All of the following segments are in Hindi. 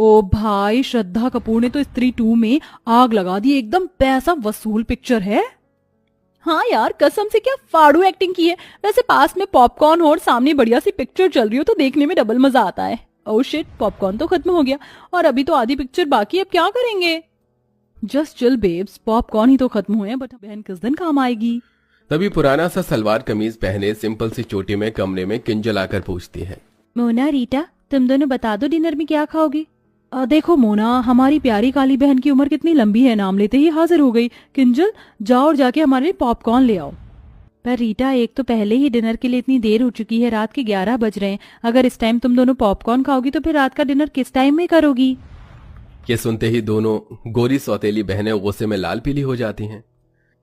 ओ भाई, श्रद्धा कपूर ने तो स्त्री 2 में आग लगा दी, एकदम पैसा वसूल पिक्चर है। हाँ यार, कसम से क्या फाड़ू एक्टिंग की है। वैसे पास में पॉपकॉर्न हो और सामने बढ़िया सी पिक्चर चल रही हो तो देखने में डबल मजा आता है। ओह शिट, पॉपकॉर्न तो खत्म हो गया और अभी तो आधी पिक्चर बाकी, अब क्या करेंगे? जस्ट चिल बेब्स, पॉपकॉर्न ही तो खत्म हुए हैं, बट बहन किस दिन काम आएगी? तभी पुराना सा सलवार कमीज पहने सिंपल सी चोटी में कमरे में किंजल आकर पूछती है, मोना रीटा, तुम दोनों बता दो डिनर में क्या खाओगे? देखो मोना, हमारी प्यारी काली बहन की उम्र कितनी लंबी है, नाम लेते ही हाजिर हो गई। किंजल, जाओ और जाके हमारे लिए पॉपकॉर्न ले आओ। पर रीटा, एक तो पहले ही डिनर के लिए इतनी देर हो चुकी है, रात के 11 बज रहे हैं। अगर इस टाइम तुम दोनों पॉपकॉर्न खाओगी तो फिर रात का डिनर किस टाइम में करोगी? ये सुनते ही दोनों गोरी सौतेली बहनें गुस्से में लाल पीली हो जाती हैं।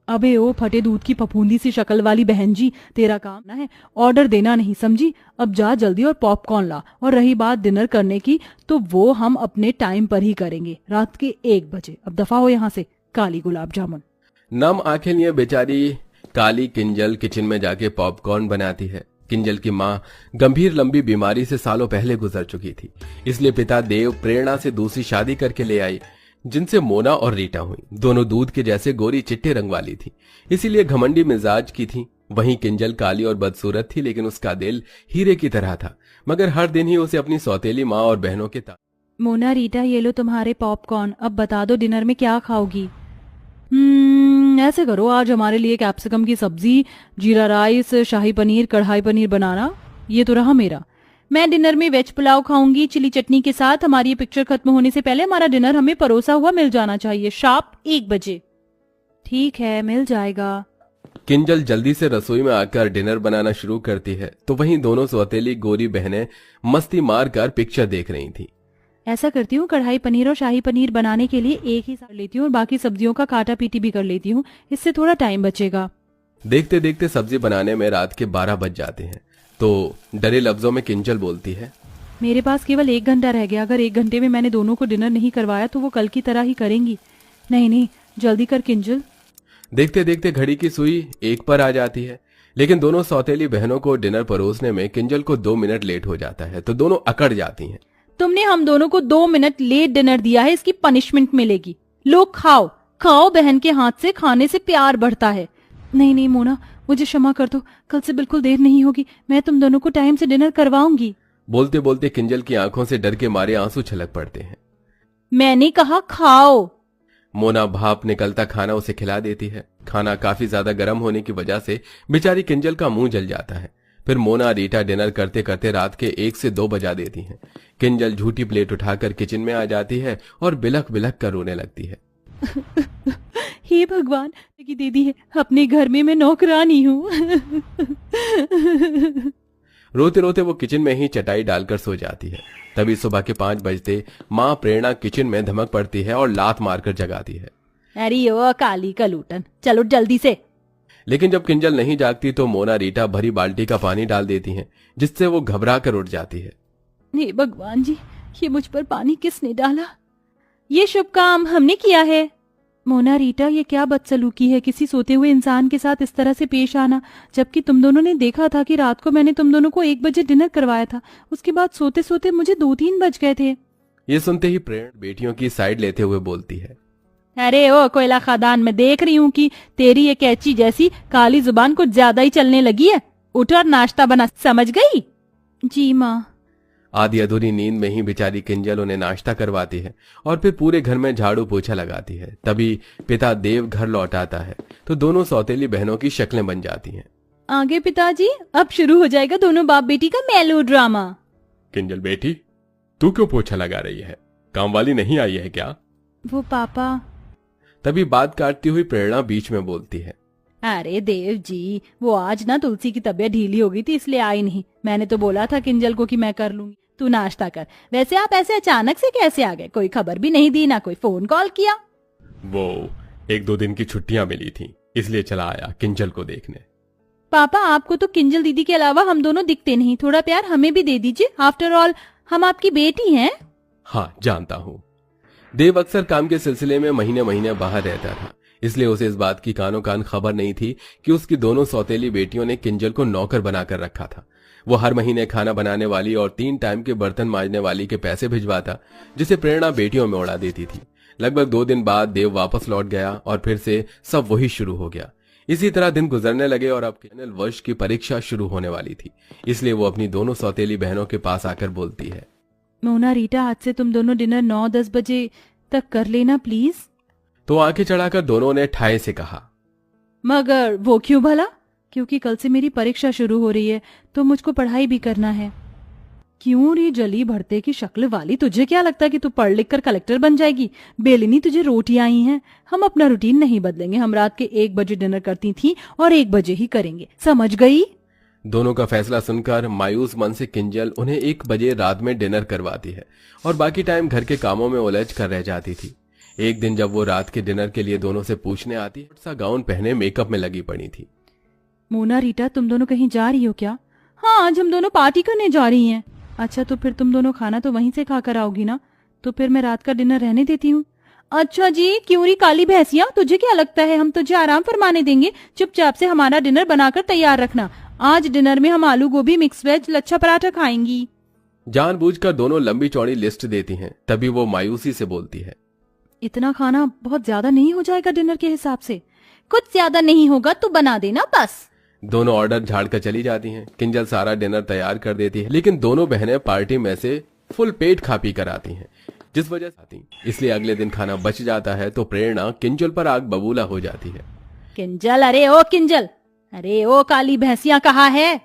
अबे ओ फटे दूध की फफूंदी सी शक्ल वाली बहन जी, तेरा काम ना है ऑर्डर देना, नहीं समझी? अब जा जल्दी और पॉपकॉर्न ला। और रही बात डिनर करने की, तो वो हम अपने टाइम पर ही करेंगे, रात के 1 बजे। अब दफा हो यहाँ से, काली गुलाब जामुन। नम आंखें लिए बेचारी काली किंजल किचन में जाके पॉपकॉर्न बनाती है। किंजल की माँ गंभीर लंबी बीमारी से सालों पहले गुजर चुकी थी, इसलिए पिता देव प्रेरणा से दूसरी शादी करके ले आई, जिनसे मोना और रीटा हुई। दोनों दूध के जैसे गोरी चिट्टे रंग वाली थी, इसीलिए घमंडी मिजाज की थी। वहीं किंजल काली और बदसूरत थी, लेकिन उसका दिल हीरे की तरह था। मगर हर दिन ही उसे अपनी सौतेली माँ और बहनों के मोना रीटा, ये लो तुम्हारे पॉपकॉर्न। अब बता दो डिनर में क्या खाओगी? ऐसे करो, आज हमारे लिए कैप्सिकम की सब्जी, जीरा राइस, शाही पनीर, कढ़ाई पनीर बनाना। ये तो रहा मेरा। मैं डिनर में वेज पुलाव खाऊंगी चिली चटनी के साथ। हमारी ये पिक्चर खत्म होने से पहले हमारा डिनर हमें परोसा हुआ मिल जाना चाहिए, शार्प 1 बजे। ठीक है, मिल जाएगा। किंजल जल्दी से रसोई में आकर डिनर बनाना शुरू करती है, तो वहीं दोनों सौतेली गोरी बहनें मस्ती मार कर पिक्चर देख रही थी। ऐसा करती हूँ, कढ़ाई पनीर और शाही पनीर बनाने के लिए एक ही साथ लेती हूँ और बाकी सब्जियों का काटा पीटी भी कर लेती हूँ, इससे थोड़ा टाइम बचेगा। देखते देखते सब्जी बनाने में रात के 12 बज जाते हैं, तो डरे लफ्जों में किंजल बोलती है, मेरे पास केवल 1 घंटा रह गया। अगर 1 घंटे में मैंने दोनों को डिनर नहीं करवाया तो वो कल की तरह ही करेंगी। नहीं नहीं, जल्दी कर किंजल। देखते देखते घड़ी की सुई 1 पर आ जाती है, लेकिन दोनों सौतेली बहनों को डिनर परोसने में किंजल को 2 मिनट लेट हो जाता है, तो दोनों अकड़ जाती हैं। तुमने हम दोनों को 2 मिनट लेट डिनर दिया है, इसकी पनिशमेंट मिलेगी। लो खाओ खाओ, बहन के हाथ से खाने से प्यार बढ़ता है। नहीं नहीं मोना, मुझे क्षमा कर दो, कल से बिल्कुल देर नहीं होगी, मैं तुम दोनों को टाइम से डिनर करवाऊंगी। बोलते बोलते किंजल की आंखों से डर के मारे आंसू छलक पड़ते हैं। मैंने कहा खाओ। मोना भाप निकलता खाना उसे खिला देती है। खाना काफी ज्यादा गर्म होने की वजह से बेचारी किंजल का मुंह जल जाता है। फिर मोना रीटा डिनर करते करते रात के 1 से 2 बजा देती हैं। किंजल झूठी प्लेट उठाकर किचन में आ जाती है और बिलख बिलख कर रोने लगती है। हे भगवान, की दीदी है, अपने घर में मैं नौकरानी हूँ। रोते रोते वो किचन में ही चटाई डालकर सो जाती है। तभी सुबह के 5 बजते माँ प्रेरणा किचन में धमक पड़ती है और लात मारकर जगाती है। अरे ओ काली कलूटन, चलो जल्दी से। लेकिन जब किंजल नहीं जागती तो मोना रीटा भरी बाल्टी का पानी डाल देती हैं, जिससे वो घबरा कर उठ जाती है। हे भगवान जी, ये मुझ पर पानी किसने डाला? ये शुभ काम हमने किया है। मोना रीटा, ये क्या बदसलूकी है किसी सोते हुए इंसान के साथ इस तरह से पेश आना, जबकि तुम दोनों ने देखा था कि रात को मैंने तुम दोनों को 1 बजे डिनर करवाया था। उसके बाद सोते सोते मुझे 2-3 बज गए थे। ये सुनते ही प्रेरणा बेटियों की साइड लेते हुए बोलती है, अरे ओ कोयला खादान, मैं देख रही हूँ कि तेरी ये कैची जैसी काली जुबान कुछ ज्यादा ही चलने लगी है। उठ और नाश्ता बना, समझ गई? जी माँ। आधी अधूरी नींद में ही बेचारी किंजल उन्हें नाश्ता करवाती है और फिर पूरे घर में झाड़ू पोछा लगाती है। तभी पिता देव घर लौट आता है, तो दोनों सौतेली बहनों की शक्लें बन जाती हैं। आगे पिताजी, अब शुरू हो जाएगा दोनों बाप बेटी का मेलो ड्रामा। किंजल बेटी, तू क्यों पोछा लगा रही है? काम वाली नहीं आई है क्या? वो पापा। तभी बात काटती हुई प्रेरणा बीच में बोलती है, अरे देव जी, वो आज ना तुलसी की तबीयत ढीली हो गई थी, इसलिए आई नहीं। मैंने तो बोला था किंजल को कि मैं कर लूंगी, तू नाश्ता कर। वैसे आप ऐसे अचानक से कैसे आ गए? कोई खबर भी नहीं दी, ना कोई फोन कॉल किया। वो 1-2 दिन की छुट्टियां मिली थी, इसलिए चला आया किंजल को देखने। पापा, आपको तो किंजल दीदी के अलावा हम दोनों दिखते नहीं, थोड़ा प्यार हमें भी दे दीजिए। आफ्टर ऑल हम आपकी बेटी हैं। हाँ जानता हूँ। देव अक्सर काम के सिलसिले में महीने महीने बाहर रहता था, इसलिए उसे इस बात की कानों कान खबर नहीं थी कि उसकी दोनों सौतेली बेटियों ने किंजल को नौकर बनाकर रखा था। वो हर महीने खाना बनाने वाली और 3 टाइम के बर्तन मांजने वाली के पैसे भिजवाता, जिसे प्रेरणा बेटियों में उड़ा देती थी। लगभग 2 दिन बाद देव वापस लौट गया और फिर से सब वही शुरू हो गया। इसी तरह दिन गुजरने लगे और अब फाइनल वर्ष की परीक्षा शुरू होने वाली थी, इसलिए वो अपनी दोनों सौतेली बहनों के पास आकर बोलती है, मोना रीटा, आज से तुम दोनों डिनर 9-10 बजे तक कर लेना प्लीज। तो आंखें चढ़ाकर दोनों ने ठाए से कहा, मगर वो क्यों भला? क्योंकि कल से मेरी परीक्षा शुरू हो रही है तो मुझको पढ़ाई भी करना है। क्यों रे जली भरते की शक्ल वाली, तुझे क्या लगता है कि तू पढ़ लिख कर कलेक्टर बन जाएगी? बेलिनी, तुझे रोटियां आई हैं। हम अपना रूटीन नहीं बदलेंगे। हम रात के 1 बजे डिनर करती थी और 1 बजे ही करेंगे, समझ गई? दोनों का फैसला सुनकर मायूस मन से किंजल उन्हें 1 बजे रात में डिनर करवाती है और बाकी टाइम घर के कामों में उलझ कर रह जाती थी। एक दिन जब वो रात के डिनर के लिए दोनों से पूछने आती, सा गाउन पहने मेकअप में लगी पड़ी थी। मोना रीटा, तुम दोनों कहीं जा रही हो क्या? हाँ, आज हम दोनों पार्टी करने जा रही हैं। अच्छा, तो फिर तुम दोनों खाना तो वहीं से खाकर आओगी ना? तो फिर मैं रात का डिनर रहने देती हूँ। अच्छा जी, क्यों री काली भैंसिया, तुझे क्या लगता है हम तुझे आराम फरमाने देंगे? चुपचाप से हमारा डिनर बनाकर तैयार रखना। आज डिनर में हम आलू गोभी, मिक्स वेज, लच्छा पराठा खाएंगी। जानबूझकर दोनों लंबी चौड़ी लिस्ट देती हैं। तभी वो मायूसी से बोलती है, इतना खाना बहुत ज्यादा नहीं हो जाएगा डिनर के हिसाब से? कुछ ज्यादा नहीं होगा, तू बना देना बस। दोनों ऑर्डर झाड़कर चली जाती हैं। किंजल सारा डिनर तैयार कर देती है, लेकिन दोनों बहनें पार्टी में से फुल पेट खा पी कर आती हैं, जिस वजह से आती, इसलिए अगले दिन खाना बच जाता है। तो प्रेरणा किंजल पर आग बबूला हो जाती है। किंजल, अरे ओ किंजल, अरे ओ काली भैंसिया, कहाँ है?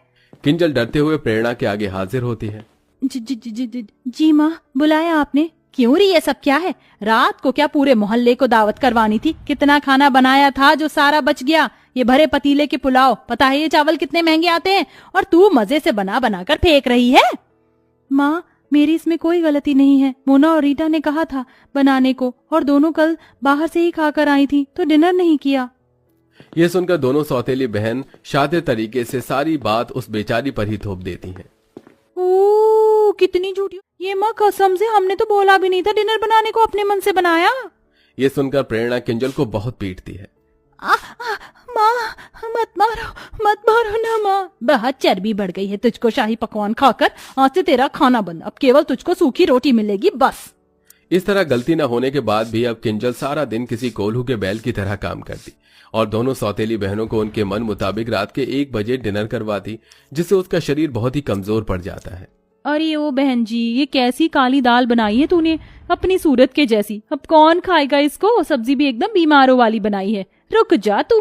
किंजल डरते हुए प्रेरणा के आगे हाजिर होती है। जी माँ, बुलाया आपने? क्यों री, ये सब क्या है? रात को क्या पूरे मोहल्ले को दावत करवानी थी? कितना खाना बनाया था जो सारा बच गया। ये भरे पतीले के पुलाव, पता है ये चावल कितने महंगे आते हैं? और तू मजे से बना बना कर फेंक रही है। माँ, मेरी इसमें कोई गलती नहीं है। मोना और रीटा ने कहा था बनाने को और दोनों कल बाहर से ही खाकर आई थी तो डिनर नहीं किया। ये सुनकर दोनों सौतेली बहन शातिर तरीके से सारी बात उस बेचारी पर ही थोप देती हैं। ओ, कितनी झूठी! ये माँ, कसम से हमने तो बोला भी नहीं था डिनर बनाने को, अपने मन से बनाया। ये सुनकर प्रेरणा किंजल को बहुत पीटती है। माँ, मत मारो ना माँ। बहुत चर्बी बढ़ गई है तुझको शाही पकवान खाकर। आज से तेरा खाना बंद, अब केवल तुझको सूखी रोटी मिलेगी बस। इस तरह गलती न होने के बाद भी अब किंजल सारा दिन किसी कोल्हू के बैल की तरह काम करती और दोनों सौतेली बहनों को उनके मन मुताबिक रात के 1 बजे डिनर करवाती, जिससे उसका शरीर बहुत ही कमजोर पड़ जाता है। अरे ओ बहन जी, ये कैसी काली दाल बनाई है तूने, अपनी सूरत के जैसी। अब कौन खाएगा इसको? सब्जी भी एकदम बीमारों वाली बनाई है। रुक जा तू।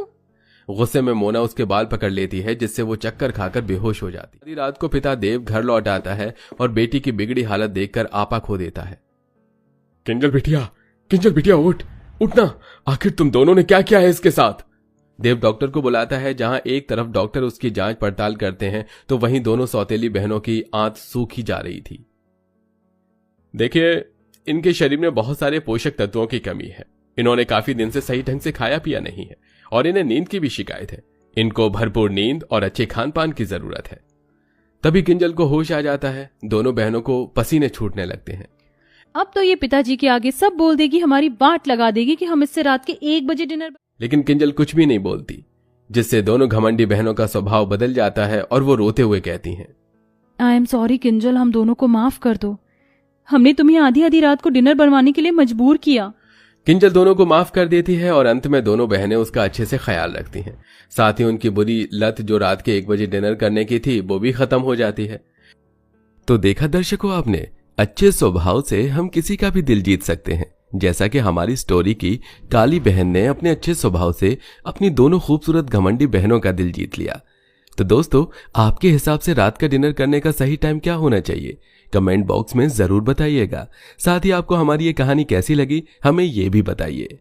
गुस्से में मोना उसके बाल पकड़ लेती है, जिससे वो चक्कर खाकर बेहोश हो जाती। आधी रात को पिता देव घर लौट आता है और बेटी की बिगड़ी हालत देखकर आपा खो देता है। किंजल बिटिया उठना, आखिर तुम दोनों ने क्या किया है इसके साथ? देव डॉक्टर को बुलाता है। जहां एक तरफ डॉक्टर उसकी जांच पड़ताल करते हैं तो वहीं दोनों सौतेली बहनों की आंत सूखी जा रही थी। देखिए, इनके शरीर में बहुत सारे पोषक तत्वों की कमी है। इन्होंने काफी दिन से सही ढंग से खाया पिया नहीं है और इन्हें नींद की भी शिकायत है। इनको भरपूर नींद और अच्छे खान पान की जरूरत है। तभी किंजल को होश आ जाता है। दोनों बहनों को पसीने छूटने लगते हैं। अब तो ये पिताजी के आगे सब बोल देगी, हमारी वाट लगा देगी कि हम इससे रात के 1 बजे डिनर। लेकिन किंजल कुछ भी नहीं बोलती, जिससे दोनों घमंडी बहनों का स्वभाव बदल जाता है और वो रोते हुए कहती हैं, आई एम सॉरी किंजल, हम दोनों को माफ कर दो। हमने तुम्हें आधी आधी रात को डिनर बनवाने के लिए मजबूर किया। किंजल दोनों को माफ कर देती है और अंत में दोनों बहनें उसका अच्छे से ख्याल रखती हैं। साथ ही उनकी बुरी लत जो रात के 1 बजे डिनर करने की थी वो भी खत्म हो जाती है। तो देखा दर्शकों आपने, अच्छे स्वभाव से हम किसी का भी दिल जीत सकते हैं, जैसा कि हमारी स्टोरी की काली बहन ने अपने अच्छे स्वभाव से अपनी दोनों खूबसूरत घमंडी बहनों का दिल जीत लिया। तो दोस्तों, आपके हिसाब से रात का डिनर करने का सही टाइम क्या होना चाहिए? कमेंट बॉक्स में जरूर बताइएगा। साथ ही आपको हमारी ये कहानी कैसी लगी हमें ये भी बताइए।